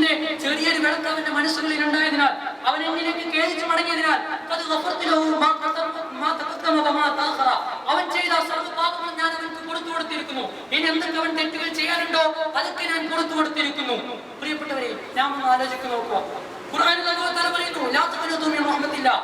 സന്തോഷത്തിന്റെ ചെറിയൊരു വിളക്ക് അവന്റെ മനസ്സുകളിൽ ഉണ്ടായതിനാൽ, അവൻ എന്നിലേക്ക് ഖേദിച്ചു മടങ്ങിയതിനാൽ, അവൻ ചെയ്ത സർവ്വ പാപങ്ങളും ഞാൻ അവർക്ക് പുറത്തു കൊടുത്തിരിക്കുന്നു. ഇനി എന്തൊക്കെ അവൻ തെറ്റുകൾ ചെയ്യാനുണ്ടോ അതൊക്കെ ഞാൻ പുറത്തു കൊടുത്തിരിക്കുന്നു. പ്രിയപ്പെട്ടവരെ, ഞാൻ ഒന്ന് ആലോചിച്ച് നോക്കുക. ഖുർആനിൽ അല്ലാഹു തആല പറയുന്നു, ലാ തഖ്നതു മിൻ റഹ്മത്തില്ലാ.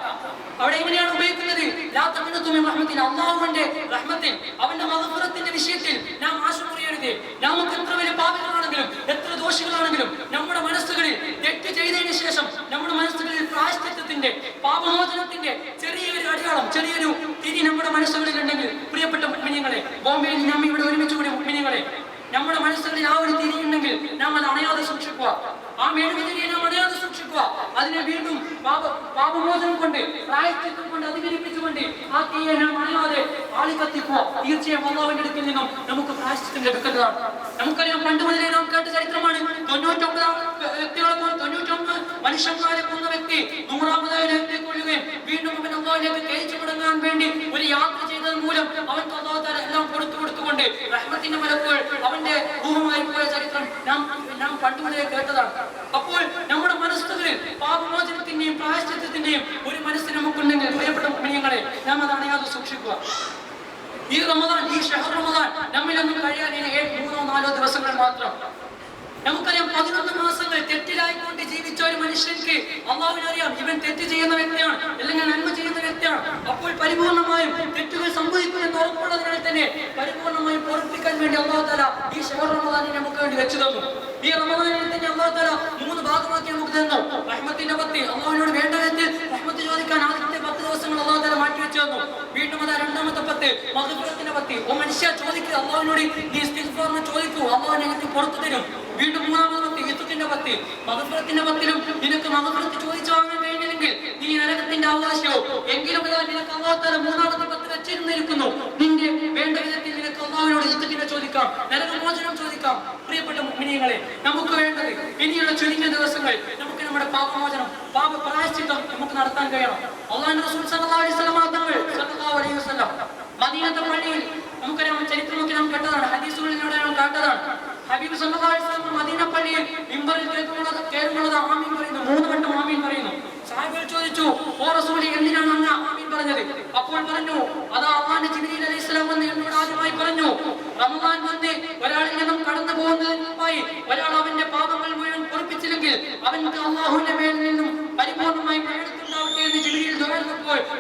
അവിടെ എങ്ങനെയാണ് ഉപയോഗിക്കുന്നത്? ലാ തഖ്നതു മിൻ റഹ്മത്തില്ലാ. അല്ലാഹുവിന്റെ റഹ്മത്തിൽ, അവന്റെ മഗ്ഫിറത്തിന്റെ വിഷയത്തിൽ നാം ആശ മുറിയരുത്. നമുക്ക് എത്ര വലിയ പാപികളാണെങ്കിലും എത്ര ദോഷികളാണെങ്കിലും നമ്മുടെ മനസ്സുകളിൽ തെറ്റ് ചെയ്തതിനു ശേഷം നമ്മുടെ മനസ്സുകളിൽ പ്രായശ്ചിത്തത്തിന്റെ, പാപമോചനത്തിന്റെ ചെറിയൊരു അടയാളം, ചെറിയൊരു തിരി നമ്മുടെ മനസ്സുകളിൽ ഉണ്ടെങ്കിൽ, പ്രിയപ്പെട്ട മുഅ്മിനീങ്ങളെ, ബോംബെയിൽ നാം ഇവിടെ ഒരുമിച്ച് കൂടിയ മുഅ്മിനീങ്ങളെ, നമ്മുടെ മനസ്സുകളിൽ ആ ഒരു തിരിയുണ്ടെങ്കിൽ നാം അത് അണയാതെ സൂക്ഷിക്കുക. ആ മെഴുകുതിരിയെ നാം അണയാതെ സൂക്ഷിക്കുക. അതിനെ വീണ്ടും പാപമോചനം കൊണ്ട്, പ്രായശ്ചിത്തം കൊണ്ട് അധികരിപ്പിച്ചുകൊണ്ട് ആ തീയെ നാം അണയാതെ ആളിക്കത്തിക്കുക. തീർച്ചയായും അല്ലാഹുവിന്റെ അടുക്കൽ നിന്നും നമുക്ക് പ്രായശ്ചിത്തം ലഭിക്കുന്നതാണ്. നമുക്കറിയാം, പണ്ട് മുതലേ നാം കേട്ട ചരിത്രമാണ്. 99 മനുഷ്യന്മാരെ കൊന്ന വ്യക്തി 100ാമതായി വ്യക്തിയെ കൊല്ലുകയും വീണ്ടും അവൻ അല്ലാഹുവിലേക്ക് ഖേദിച്ചു മടങ്ങാൻ വേണ്ടി ഒരു യാത്ര ചെയ്തത് മൂലം അവർക്ക് അല്ലാഹു തആല എല്ലാം കൊടുത്തുകൊണ്ട് റഹ്മത്തിന്റെ മലക്കുകൾ അവന്റെ ഭൂമിയായി പോയ ചരിത്രം നാം പണ്ട് മുതലേ കേട്ടതാണ്. അപ്പോൾ നമ്മുടെ മനസ്സുകളിൽ പാപമോചനത്തിന്റെയും പ്രായശ്ചിത്തത്തിന്റെയും ഒരു മനസ്സ് നമുക്കുണ്ടെങ്കിൽ, പ്രിയപ്പെട്ട മുഅ്മിനീങ്ങളെ, നാം അത് അണയാതെ സൂക്ഷിക്കുക. ഈ റമദാൻ, ഈ ഷഹർ റമദാൻ നമ്മിലൊന്നും കഴിയാൻ ഇനി 3-4 ദിവസങ്ങൾ മാത്രം. നമുക്കറിയാം, 11 മാസങ്ങൾ തെറ്റിലായിക്കൊണ്ട് ജീവിച്ച ഒരു മനുഷ്യർക്ക് അല്ലാഹുവിനറിയാം ഇവൻ തെറ്റ് ചെയ്യുന്ന വ്യക്തിയാണ്, അല്ലെങ്കിൽ നന്മ ചെയ്യുന്ന വ്യക്തിയാണ്. അപ്പോൾ പരിപൂർണമായും തെറ്റുകൾ സംഭവിക്കുമെന്ന് ഉറപ്പുള്ളതിനാൽ തന്നെ പരിപൂർണമായും പൊറുപ്പിക്കാൻ വേണ്ടി അല്ലാഹു തആല ഈ ഷഹർ റമദാനിനെ നമുക്ക് വേണ്ടി വെച്ചു തന്നു. ഈ റമദാനിൽ തന്നെ അല്ലാഹു തആല 3 ഭാഗമാക്കി നമുക്ക് തന്നു. റഹ്മത്തിന്റെ 10, അല്ലാഹുവിനോട് വേണ്ട വിധത്തിൽ റഹ്മത്ത് ചോദിക്കാൻ ആദ്യത്തെ 10 ദിവസങ്ങൾ അല്ലാഹു തആല മാറ്റി വെച്ചു തന്നു. വീണ്ടും അത് രണ്ടാമത്തെ 10 മഗ്ഫിറത്തിന്റെ 10. ഓ മനുഷ്യ, ചോദിക്കുക, അല്ലാഹുവിനോട് നീ ഇസ്തിഗ്ഫാറിനെ ചോദിക്കൂ, അല്ലാഹു നിനക്ക് പുറത്തു തരും. വീണ്ടും 3ാമത്തെ 10 ഹിദ്ദത്തിന്റെ 10 മഗ്ഫിറത്തിന്റെ 10ലും നിനക്ക് മഗ്ഫിറത്ത് ചോദിച്ചു വാങ്ങാൻ കഴിഞ്ഞില്ലെങ്കിൽ നീ നരകത്തിന്റെ അവകാശവും. എങ്കിലും നിനക്ക് അല്ലാഹു തആല 3ാമത്തെ 10 വെച്ചിരുന്നിരിക്കുന്നു. നിന്റെ വേണ്ട വിധത്തിൽ നിനക്ക് അല്ലാഹുവിനോട് ഹിദ്ദത്തിനെ ചോദിക്കാം, നരകമോചനം ചോദിക്കാം. പ്രിയപ്പെട്ട മുഅ്മിനീങ്ങളെ, നമുക്ക് വേണ്ടത് ഇനിയുള്ള ചുരുങ്ങിയ ദിവസങ്ങൾ നമുക്ക് നമ്മുടെ പാപമോചനം, പാപപ്രായശ്ചിത്തം നമുക്ക് നടത്താൻ കഴിയണം. അല്ലാഹുവിന്റെ റസൂൽ സല്ലല്ലാഹു അലൈഹി വസല്ലം മദീനത്തെ പള്ളിയിൽ, നമുക്കറിയാം, ചരിത്രമൊക്കെ നാം കേട്ടതാണ്, ഹദീസുകളിലൂടെ നാം കേട്ടതാണ്. ഹബീബ് സല്ലല്ലാഹു അലൈഹി വസല്ലം മദീന പള്ളിയിൽ മിമ്പറിൽ കേൾക്കുന്നത് ആമീൻ പറയുന്നു. 3 വട്ടം ആമീൻ പറയുന്നു. സഹാബികൾ ചോദിച്ചു, ഓ റസൂലേ, എന്തിനാണ് അങ്ങ് ആമീൻ പറഞ്ഞത്? അപ്പോൾ പറഞ്ഞു, അതാ അല്ലാഹുവിന്റെ ജിബ്രീൽ അലൈഹിസ്സലാം വന്ന് എന്നോട് ആദ്യമായി പറഞ്ഞു, റമദാൻ വന്ന് ഒരാളിൽ നിന്നും കടന്നു പോകുന്നതിന് മുമ്പായി ഒരാൾ അവന്റെ പാപങ്ങൾ മുഴുവൻ പൊറുപ്പിച്ചില്ലെങ്കിൽ അവൻക്ക് അല്ലാഹുവിന്റെ മേലിൽ നിന്നും പരിപൂർണമായി പ്രകടനമുണ്ടാവട്ടെ എന്ന് ജിബ്രീൽ ദുആ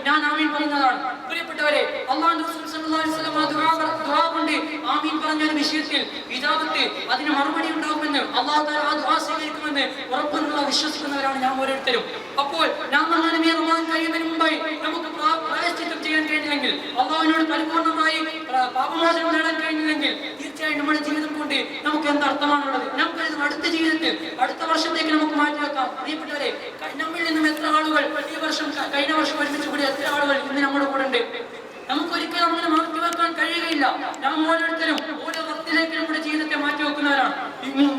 ഞാൻ ആമീൻ പറയുന്നതാണ്. പ്രിയപ്പെട്ടവരെ, അല്ലാഹുവിന്റെ റസൂൽ സല്ലല്ലാഹു അലൈഹി വസല്ലം ദുആ കൊണ്ട് ആമീൻ പറഞ്ഞ ഒരു വിഷയത്തിൽ ഇജാബത്ത്, അതിന് മറുപടി ഉണ്ടാകുമെന്ന്, അല്ലാഹു തആല ആ ദുആ സ്വീകരിക്കുമെന്ന് ഉറപ്പുള്ള വിശ്വസിക്കുന്നവരാണ് നാം ഓരോരുത്തരും. അപ്പോൾ നാം ഈ റമദാൻ കഴിയുന്നതിന് മുമ്പായി നമുക്ക് പ്രായശ്ചിത്തം ചെയ്യാൻ കഴിഞ്ഞില്ലെങ്കിൽ, അല്ലാഹുവിനോട് പരിപൂർണമായി പാപമോചനം നേടാൻ കഴിഞ്ഞില്ലെങ്കിൽ, തീർച്ചയായും നമ്മുടെ ജീവിതം കൊണ്ട് നമുക്ക് എന്ത് അർത്ഥമാണുള്ളത്? നമുക്ക് അടുത്ത ജീവിതത്തിൽ അടുത്ത വർഷത്തേക്ക് നമുക്ക് മാറ്റിവെക്കാം. പ്രിയപ്പെട്ടവരെ, നമ്മിൽ നിന്നും എത്ര ആളുകൾ ഈ വർഷം, കഴിഞ്ഞ വർഷം ഒരുമിച്ച് കൂടി എത്ര ആളുകൾ ഇന്ന് നമ്മുടെ കൂടെ ഉണ്ട്? നമുക്കൊരിക്കലും അങ്ങനെ മാറ്റിവെക്കാൻ കഴിയുകയില്ല. നാം ഓരോരുത്തരും ഓരോ വക്തിലേക്ക് നമ്മുടെ ജീവിതത്തെ മാറ്റിവെക്കുന്നവരാണ്.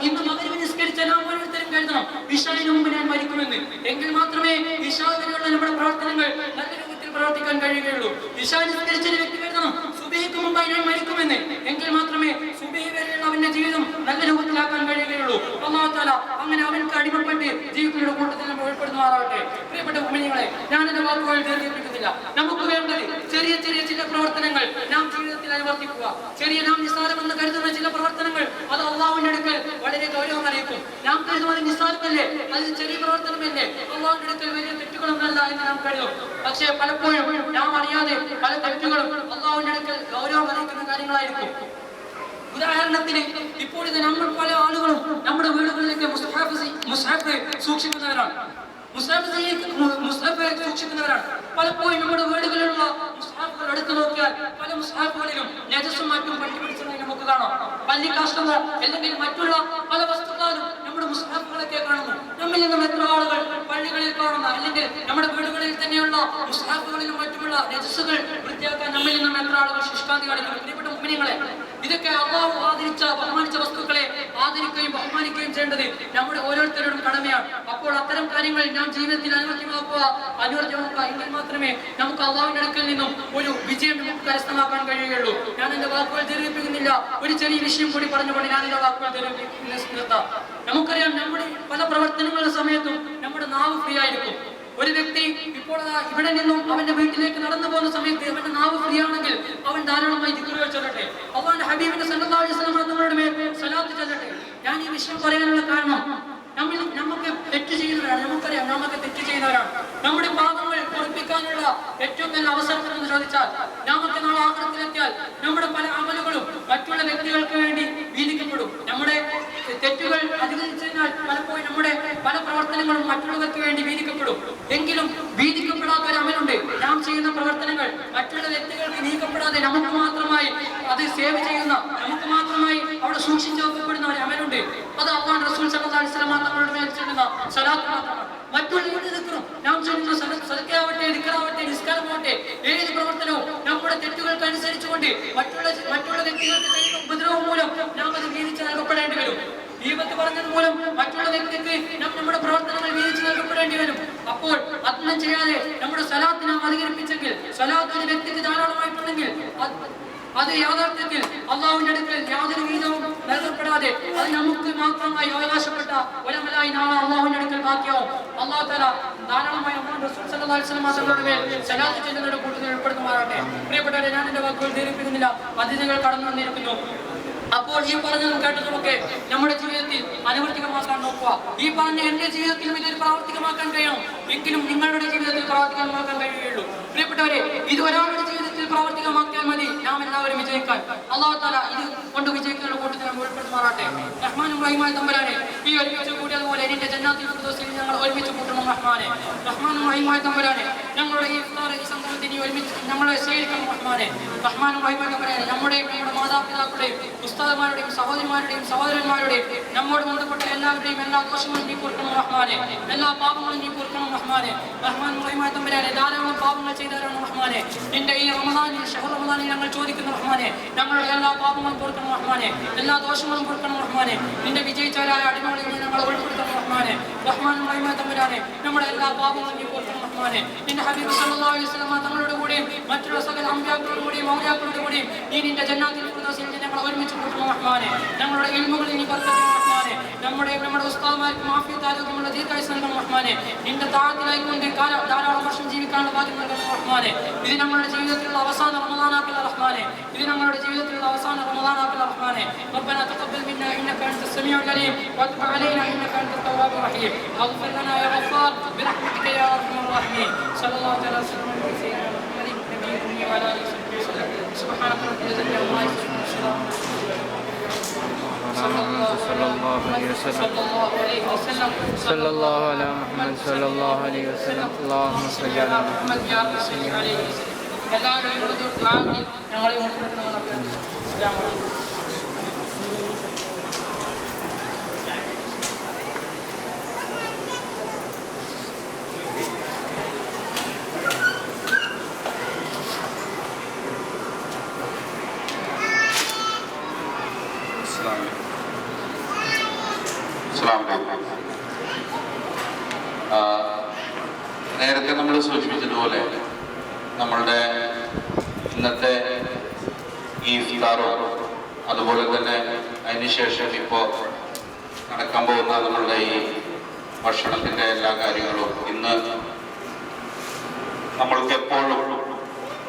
ഇന്ന് മഗ്‌രിബ് നിസ്കരിച്ച നാം ഓരോരുത്തരും കരുതണം, ഇശാഇന് മുമ്പ് ഞാൻ മരിക്കുമെന്ന്. എങ്കിൽ മാത്രമേ ഇശാ വരെയുള്ള നമ്മുടെ പ്രവർത്തനങ്ങൾ നല്ല രൂപത്തിൽ പ്രവർത്തിക്കാൻ കഴിയുകയുള്ളൂ. ഇശാ നിസ്കരിച്ച വ്യക്തി കരുതണം, സുബഹിക്ക് മുമ്പായി ഞാൻ മരിക്കുമെന്ന്. എങ്കിൽ മാത്രമേ സുബഹി വരെയുള്ള അവന്റെ ജീവിതം നല്ല രൂപത്തിലാക്കാൻ കഴിയുകയുള്ളൂ. അല്ലാഹു തആല അങ്ങനെ അവൻക്ക് അടിമപ്പെട്ട് ജീവിതത്തിന്റെ കൂട്ടത്തിൽ നമ്മൾ ഉൾപ്പെടുത്തുമാറാവട്ടെ. പ്രിയപ്പെട്ട മുഅ്മിനീങ്ങളെ, ഞാൻ എന്റെ വാക്കുകൾ ദീർഘിപ്പിക്കുന്നില്ല. നമുക്ക് വേണ്ടത് ചെറിയ ചെറിയ ചില പ്രവർത്തനങ്ങൾ നാം ജീവിതത്തിൽ അനുവർത്തിക്കുക. നാം നിസ്സാരമെന്ന് കരുതുന്ന ചില പ്രവർത്തനങ്ങൾ അത് അല്ലാഹുവിന്റെ അടുക്കൽ വളരെ ഗൗരവം അറിയിക്കും. നാം കരുതുന്നത് നിസ്സാരമല്ലേ, അത് ചെറിയ പ്രവർത്തനമല്ലേ, അല്ലാഹുവിന്റെ അടുക്കൽ വലിയ തെറ്റുകളൊന്നല്ല എന്ന് നാം കരുതും. പക്ഷേ പലപ്പോഴും നാം അറിയാതെ പല തെറ്റുകളും അല്ലാഹുവിന്റെ അടുക്കൽ ഗൗരവം അറിയിക്കുന്ന കാര്യങ്ങളായിരിക്കും. ഉദാഹരണത്തിന്, ഇപ്പോൾ ഇത് നമ്മൾ പല ആളുകളും നമ്മുടെ വീടുകളിലേക്ക് മുസ്ഹഫ് സൂക്ഷിക്കുന്നവരാണ്. മുസ്ഹഫ് സൂക്ഷിക്കുന്നവരാണ്. പലപ്പോഴും നമ്മുടെ വീടുകളിലുള്ള മുസ്ഹഫുകൾ എടുത്തു നോക്കിയാൽ പല മുസ്ഹഫുകളിലും നജസും മറ്റും പറ്റിപ്പിടിച്ചതായി നമുക്ക് കാണാം. പല്ലിക്കാഷ്ടമോ അല്ലെങ്കിൽ മറ്റുള്ള പല വസ്തുക്കളും നമ്മുടെ മുസ്ഹഫുകളൊക്കെ കാണുന്നു. നമ്മിൽ നിന്നും എത്ര ആളുകൾ പള്ളികളിൽ കാണുന്ന അല്ലെങ്കിൽ നമ്മുടെ വീടുകളിൽ തന്നെയുള്ള മുസ്ഹഫുകളിലും മറ്റുമുള്ള നജസുകൾ വൃത്തിയാക്കാൻ നമ്മിൽ നിന്നും എത്ര ആളുകൾ ശുഷ്കാന്തി കാണിക്കുന്നു? പ്രിയപ്പെട്ട മുഅ്മിനീങ്ങളെ, ഇതൊക്കെ അല്ലാഹു ബഹുമാനിച്ച വസ്തുക്കളെ ആദരിക്കുകയും ബഹുമാനിക്കുകയും ചെയ്യേണ്ടത് നമ്മുടെ ഓരോരുത്തരുടെയും കടമയാണ്. അപ്പോൾ അത്തരം കാര്യങ്ങൾ നാം ജീവിതത്തിൽ അനുവർത്തിയാക്കുക. എങ്കിൽ മാത്രമേ നമുക്ക് അല്ലാഹുവിന്റെ അടുക്കൽ നിന്നും ഒരു വിജയം നമുക്ക് കരസ്ഥമാക്കാൻ കഴിയുകയുള്ളൂ. ഞാൻ എന്റെ വാക്കുകൾ ദീർഘിപ്പിക്കുന്നില്ല. ഒരു ചെറിയ വിഷയം കൂടി പറഞ്ഞുകൊണ്ട് ഞാൻ എന്റെ വാക്കുകൾ തീർത്താം. നമുക്കറിയാം, നമ്മുടെ പല പ്രവർത്തനങ്ങളുടെ സമയത്തും നമ്മുടെ നാവ് ഫ്രീ ആയിരിക്കും. ഒരു വ്യക്തി ഇപ്പോൾ ഇവിടെ നിന്നും അവന്റെ വീട്ടിലേക്ക് നടന്നു പോകുന്ന സമയത്ത് അവന്റെ നാവ് ഫ്രീ ആണെങ്കിൽ അവൻ ധാരാളമായി ദിക്റുകൾ ചൊല്ലട്ടെ. അല്ലാഹുവിന്റെ ഹബീബിന്റെ സല്ലല്ലാഹു അലൈഹി വസല്ലം തങ്ങളുടെ മേൽ സ്വലാത്ത് ചൊല്ലട്ടെ. ഞാൻ ഈ വിഷയം പറയാനുള്ള കാരണം, നമുക്ക് തെറ്റ് ചെയ്യുന്നവരാണ്. നമുക്കറിയാം, നമുക്ക് തെറ്റ് ചെയ്യുന്നവരാണ്. നമ്മുടെ പാപങ്ങൾ പൊറുപ്പിക്കാനുള്ള ഏറ്റവും നല്ല അവസരം എന്ന് ചോദിച്ചാൽ, നമുക്ക് നാളെ ആഖിറത്തിലെത്തിയാൽ നമ്മുടെ പല അമലുകളും മറ്റുള്ള വ്യക്തികൾക്ക് വേണ്ടി വീതിക്കപ്പെടും. നമ്മുടെ തെറ്റുകൾ അധികരിച്ചതിനാൽ പലപ്പോഴും നമ്മുടെ പല പ്രവർത്തനങ്ങളും മറ്റുള്ളവർക്ക് വേണ്ടി വീതിക്കപ്പെടും. എങ്കിലും വീതിക്കപ്പെടാത്ത ഒരു അമലുണ്ട്. നാം ചെയ്യുന്ന പ്രവർത്തനങ്ങൾ മറ്റുള്ള വ്യക്തികൾക്ക് നീക്കപ്പെടാതെ നമുക്ക് മാത്രമായി അത് സേവ് ചെയ്യുന്ന, നമുക്ക് മാത്രമായി അവിടെ സൂക്ഷിച്ചു വെക്കപ്പെടുന്ന ഒരു അമലുണ്ട്. അത് അല്ലാഹുവിന്റെ റസൂൽ സല്ലല്ലാഹു അലൈഹി വസല്ലം തങ്ങളുടെ മേൽ ചൊല്ലുന്ന സ്വലാത്ത് മാത്രമാണ്. മറ്റുള്ളവരുടെ ദിക്റും നാം ചൊല്ലുന്ന സദഖയാവട്ടെ, ദിക്റാവട്ടെ, നിസ്കാരമാവട്ടെ, ഏത് പ്രവർത്തനവും നമ്മുടെ തെറ്റുകൾക്ക് അനുസരിച്ചുകൊണ്ട് മറ്റുള്ള വ്യക്തികൾക്ക് ചെയ്യുന്ന ഉപദ്രവം മൂലം നാം അത് വീതിച്ച് നൽകപ്പെടേണ്ടി വരും. ദീപത്ത് പറഞ്ഞത് മൂലം മറ്റുള്ള വ്യക്തിക്ക് നമ്മുടെ പ്രവർത്തനങ്ങൾ വീതിച്ച് നൽകപ്പെടേണ്ടി വരും. അപ്പോൾ അതൊന്നും ചെയ്യാതെ നമ്മുടെ സ്വലാത്ത് നാം അധികരിപ്പിച്ചെങ്കിൽ, സ്വലാത്ത് ഒരു വ്യക്തിക്ക് ധാരാളമായിട്ടുണ്ടെങ്കിൽ അത് യാഥാർത്ഥ്യത്തിൽ അള്ളാഹുവിന്റെ അടുക്കൽ യാതൊരു വീതവും നൽകപ്പെടാതെ അത് നമുക്ക് മാത്രമായി അവകാശപ്പെട്ട ഒരമലായി നാളെ അള്ളാഹുവിന്റെ അടുക്കൽ ബാക്കിയാവും. അള്ളാഹു തആല ധാരാളമായി റസൂൽ സല്ലല്ലാഹു അലൈഹി വസല്ലം തങ്ങളുടെ മേൽ സ്വലാത്ത് ചൊല്ലുന്നവരുടെ കൂട്ടത്തിൽ ഉൾപ്പെടുത്തുമാറാകട്ടെ. പ്രിയപ്പെട്ടവരെ, ഞാൻ എന്റെ വാക്കുകൾ ദീർഘിപ്പിക്കുന്നില്ല. അതിഥികൾ കടന്നു വന്നിരിക്കുന്നു. അപ്പോൾ ഈ പറഞ്ഞതും കേട്ടതുമൊക്കെ നമ്മുടെ ജീവിതത്തിൽ അനുവർത്തികമാക്കാൻ നോക്കുക. ഈ പറഞ്ഞ എന്റെ ജീവിതത്തിലും ഇതൊരു പ്രാവർത്തികമാക്കാൻ കഴിയണം. എങ്കിലും നിങ്ങളുടെ ജീവിതത്തിൽ പ്രാവർത്തികമാക്കാൻ കഴിയുകയുള്ളൂ. പ്രിയപ്പെട്ടവരെ, ഇത് ഒരാളുടെ ജീവിതത്തിൽ പ്രാവർത്തികമാക്കിയാൽ മതി നാം എല്ലാവരും വിജയിക്കാൻ. അല്ലാഹു തആല ഇത് കൊണ്ട് വിജയിക്കുന്ന കൂട്ടത്തിൽ നമ്മൾ ഉൾപ്പെടുത്തുമാറാകട്ടെ. റഹ്മാനും റഹീമായ തമ്പുരാനെ, ഈ ഒരുമിച്ച് കൂടിയതുപോലെ നിന്റെ ജന്നാത്തുൽ ഫിർദൗസിൽ ഞങ്ങൾ ഒരുമിച്ച് കൂട്ടണം റഹ്മാനെ. റഹ്മാനും റഹീമായ തമ്പുരാനെ, ഞങ്ങളുടെ ഈ ഇഫ്താർ, ഈ സംഗമത്തിന് ഒരുമിച്ച് നമ്മളെ സ്വീകരിക്കണം റഹ്മാനെ. റഹ്മാനും റഹീമായ തമ്പുരാനെ, നമ്മുടെ മാതാപിതാക്കളുടെയും ഉസ്താദുമാരുടെയും സഹോദരിമാരുടെയും സഹോദരന്മാരുടെയും നമ്മോട് ബന്ധപ്പെട്ട എല്ലാവരുടെയും എല്ലാ ദോഷങ്ങളും നീ പൊറുക്കണം റഹ്മാനെ. എല്ലാ പാപങ്ങളും നീ പൊറുക്കണം റഹ്മാനെ. റഹ്മാനും റഹീമായ തമ്പുരാനെ, ധാരാളം പാപങ്ങൾ ചെയ്തവരാണ് റഹ്മാനെ. നിന്റെ ഈ റമദാനിൽ, ശഹ്ർ റമദാനിൽ ഞങ്ങൾ ചോദിക്കുന്ന റഹ്മാനെ, ഞങ്ങളുടെ എല്ലാ പാപങ്ങളും പൊറുക്കണം റഹ്മാനെ, എല്ലാ ദോഷങ്ങളും പൊറുക്കണം റഹ്മാനെ. നിന്റെ വിജയിച്ചവരായ അടിമകളിൽ നിന്ന് ഞങ്ങൾ ഉൾപ്പെടുത്തണം റഹ്മാനെ. റഹ്മാനും റഹീമായ തമ്പുരാനെ, നമ്മുടെ എല്ലാ പാപങ്ങളും നീ പൊറുക്കണം റഹ്മാനെ. നിന്റെ ഹബീബ് സല്ലല്ലാഹു അലൈഹി വസല്ലം തങ്ങളുടെ കൂടെയും മറ്റുള്ള സകല അമ്പിയാക്കളുടെ കൂടെയും ഔലിയാക്കളുടെ കൂടെയും നീ നിന്റെ ജന്നാത്തുൽ ഫിർദൗസിൽ ഞങ്ങൾ ഒരുമിച്ച് കൂട്ടണം റഹ്മാനെ. ഞങ്ങളുടെ ഇൽമുകളിൽ നീ ബർക്കത്ത് റഹ്മാനെ. നമ്മുടെ ഉസ്താദുമാർക്ക് ആഫിയത്ത്, ആരോഗ്യമുള്ള ദീർഘായുസ്സ് നൽകണം റഹ്മാനെ. നിന്റെ താഴത്തിലായിക്കൊണ്ട് ധാരാളം വർഷം ജീവിക്കാനുള്ള ഭാഗ്യം നൽകണം റഹ്മാനെ. ഇത് ഞങ്ങളുടെ ജീവിതത്തിലുള്ള അവസാന റമദാനാക്കൽ റഹ്മാനെ. ഇത് ഞങ്ങളുടെ ജീവിതത്തിലുള്ള അവസാന റമദാനാക്കൽ റഹ്മാനെ. ربنا تقبل منا انك انت السميع العليم وتب علينا انك انت التواب الرحيم. اغفر لنا يا غفار برحمتك يا ارحم الراحمين. صلى الله عليه وسلم على سيدنا محمد النبي الامي وعلى اله وصحبه وسلم. سبحانك رب العزه عما يصفون وسلام صلى الله عليه وسلم صلى الله على محمد صلى الله عليه وسلم. اللهم صل على محمد يا رب صل عليه وسلم. എല്ലാവരും ഞങ്ങളെ ഉൾപ്പെടുത്തണമെന്ന് നേരത്തെ നമ്മൾ സൂചിപ്പിച്ചതുപോലെ നമ്മളുടെ ഇന്നത്തെ ഈ ഇഫ്താറോ അതുപോലെ തന്നെ അതിനുശേഷം ഇപ്പോൾ നടക്കാൻ പോകുന്ന നമ്മളുടെ ഈ ഭക്ഷണത്തിൻ്റെ എല്ലാ കാര്യങ്ങളും ഇന്ന് നമ്മൾക്ക് എപ്പോഴും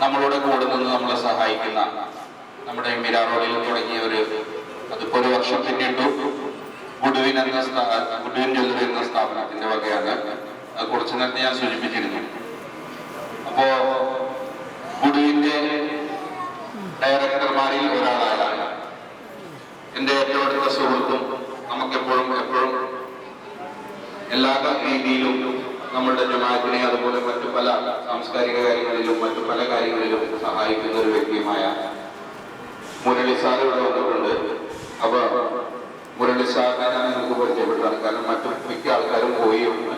നമ്മളുടെ കൂടെ നിന്ന് നമ്മളെ സഹായിക്കുന്ന നമ്മുടെ മിരാർ റോഡിൽ തുടങ്ങിയവർ അതിപ്പോൾ ഒരു വർഷം പിന്നിട്ടു. ഗുഡ്വിൻ ജ്വല്ലറി എന്ന സ്ഥാപനത്തിന്റെ വകയാണ്. അത് കുറച്ചു നേരത്തെ ഞാൻ സൂചിപ്പിച്ചിരുന്നു. അപ്പോ ഗുഡ്വിന്റെ ഡയറക്ടർമാരിൽ ഒരാളാണ് എൻ്റെ ഏറ്റവും അടുത്ത സുഹൃത്തും. നമുക്കെപ്പോഴും എല്ലാ രീതിയിലും നമ്മളുടെ ജമാഅത്തിനെ അതുപോലെ മറ്റു പല സാംസ്കാരിക കാര്യങ്ങളിലും മറ്റു പല കാര്യങ്ങളിലും സഹായിക്കുന്ന ഒരു വ്യക്തിയുമായ മുരളി സാർ ഇവിടെ വന്നിട്ടുണ്ട്. അപ്പൊ മുരളി സാറിനെ ഞാൻ നിങ്ങൾക്ക് പരിചയപ്പെട്ടതാണ്. കാരണം മറ്റു മിക്ക ആൾക്കാരും പോയി ഉണ്ട്.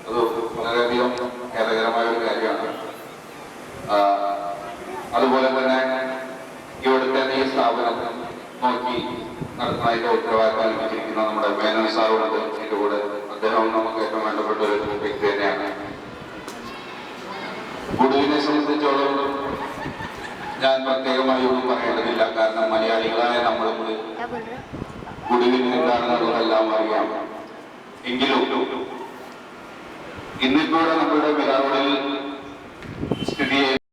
അത് വളരെയധികം ഖേദകരമായ ഒരു കാര്യമാണ്. അതുപോലെ തന്നെ ഇവിടുത്തെ ഈ സ്ഥാപനം നോക്കി നടത്തുന്നതിന്റെ ഉത്തരവാദിത്തം ലഭിച്ചിരിക്കുന്ന നമ്മുടെ മേനോൻ സാറുണ്ട് എൻ്റെ കൂടെ. അദ്ദേഹവും നമുക്ക് ഏറ്റവും വേണ്ടപ്പെട്ട ഒരു വ്യക്തി തന്നെയാണ്. ഗുഡുവിനെ സംബന്ധിച്ചോളം ഞാൻ പ്രത്യേകമായി ഒന്നും പറയേണ്ടതില്ല. കാരണം മലയാളികളായ നമ്മൾ ഗുഡുവിൽ എന്താണ് നടന്നത് നമുക്കെല്ലാം അറിയാം. എങ്കിലും ഇന്നിപ്പോഴും നമ്മുടെ പിതാവുടെ